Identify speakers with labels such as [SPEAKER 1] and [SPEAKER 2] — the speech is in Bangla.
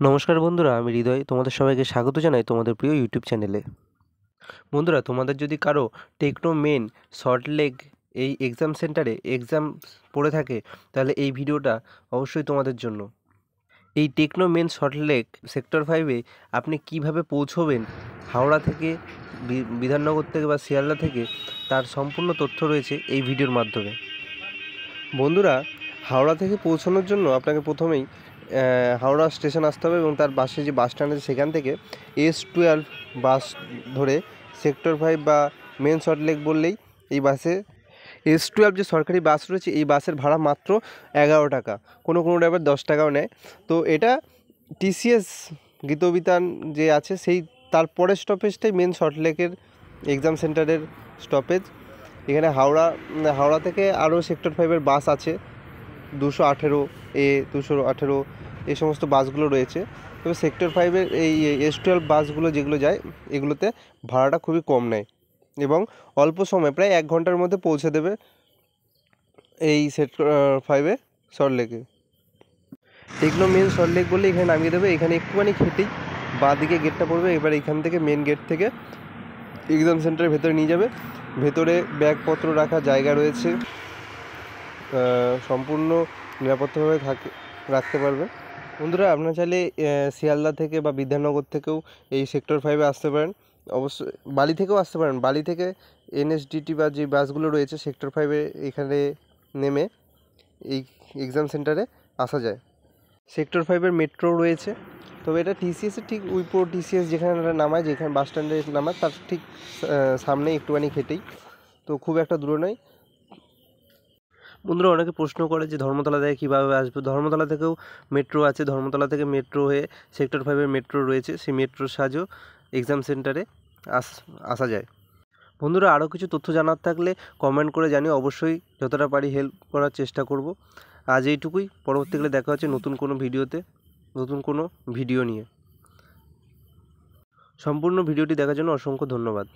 [SPEAKER 1] নমস্কার বন্ধুরা, আমি হৃদয়। তোমাদের সবাইকে স্বাগত জানাই তোমাদের প্রিয় ইউটিউব চ্যানেলে। বন্ধুরা, তোমাদের যদি কারো টেকনো মেন সল্টলেক এই এক্সাম সেন্টারে এক্সাম পড়ে থাকে, তাহলে এই ভিডিওটা অবশ্যই তোমাদের জন্য। এই টেকনো মেন সল্টলেক সেক্টর 5-এ আপনি কিভাবে পৌঁছবেন হাওড়া থেকে, বিধাননগর থেকে বা শিয়ালদা থেকে, তার সম্পূর্ণ তথ্য রয়েছে এই ভিডিওর মাধ্যমে। বন্ধুরা, হাওড়া থেকে পৌঁছানোর জন্য আপনাকে প্রথমেই হাওড়া স্টেশন আসতে হবে এবং তার পাশে যে বাস স্ট্যান্ড আছে সেখান থেকে S12 বাস ধরে সেক্টর 5 বা মেন সল্টলেক বললেই এই বাসে S12 যে সরকারি বাস রয়েছে এই বাসের ভাড়া মাত্র 11 টাকা, কোনো ড্রাইভার 10 টাকাও নেয়। তো এটা TCS গীতবিতান যে আছে সেই তারপরের স্টপেজটাই মেন সল্টলেকের এক্সাম সেন্টারের স্টপেজ। এখানে হাওড়া থেকে আরও সেক্টর 5-এর বাস আছে, 218A, 218 এই সমস্ত বাসগুলো রয়েছে। তবে সেক্টর 5-এর এই S12 বাসগুলো যেগুলো যায় এগুলোতে ভাড়াটা খুবই কম নেয় এবং অল্প সময়, প্রায় 1 ঘন্টার মধ্যে পৌঁছে দেবে এই সেক্টর 5-এ সল্টলেকে। টেকনো মেন সল্টলেক বললে এখানে নামিয়ে দেবে। এখানে একটুখানি খেটেই বাঁ দিকে গেটটা পড়বে। এবার এখান থেকে মেন গেট থেকে এক্সাম সেন্টারের ভেতরে নিয়ে যাবে। ভেতরে ব্যাগপত্র রাখার জায়গা রয়েছে, সম্পূর্ণ নিরাপত্তাভাবে রাখতে পারবে। বন্ধুরা, আপনারা চাইলে শিয়ালদা থেকে বা বিধাননগর থেকেও এই সেক্টর 5-এ আসতে পারেন। অবশ্যই বালি থেকেও আসতে পারেন। বালি থেকে NSDT বা যে বাসগুলো রয়েছে সেক্টর 5-এ এখানে নেমে এই এক্সাম সেন্টারে আসা যায়। সেক্টর 5-এর মেট্রো রয়েছে, তবে এটা TCS-এর ঠিক উইপ্রো TCS যেখানে নামায়, যেখানে বাস স্ট্যান্ডে নামায় তার ঠিক সামনে একটুখানি খেটেই, তো খুব একটা দূরে নয়। বন্ধুরা, অনেকে প্রশ্ন করে যে ধর্মতলা থেকে কীভাবে আসবে। ধর্মতলা থেকেও মেট্রো আছে, ধর্মতলা থেকে মেট্রো হয়ে সেক্টর 5-এর মেট্রো রয়েছে, সেই মেট্রোর সাহায্যেও এক্সাম সেন্টারে আসা যায়। বন্ধুরা, আরও কিছু তথ্য জানার থাকলে কমেন্ট করে জানিয়ে অবশ্যই যতটা পারি হেল্প করার চেষ্টা করব। আজ এইটুকুই, পরবর্তীকালে দেখা হচ্ছে নতুন কোনো ভিডিওতে, নতুন কোনো ভিডিও নিয়ে। সম্পূর্ণ ভিডিওটি দেখার জন্য অসংখ্য ধন্যবাদ।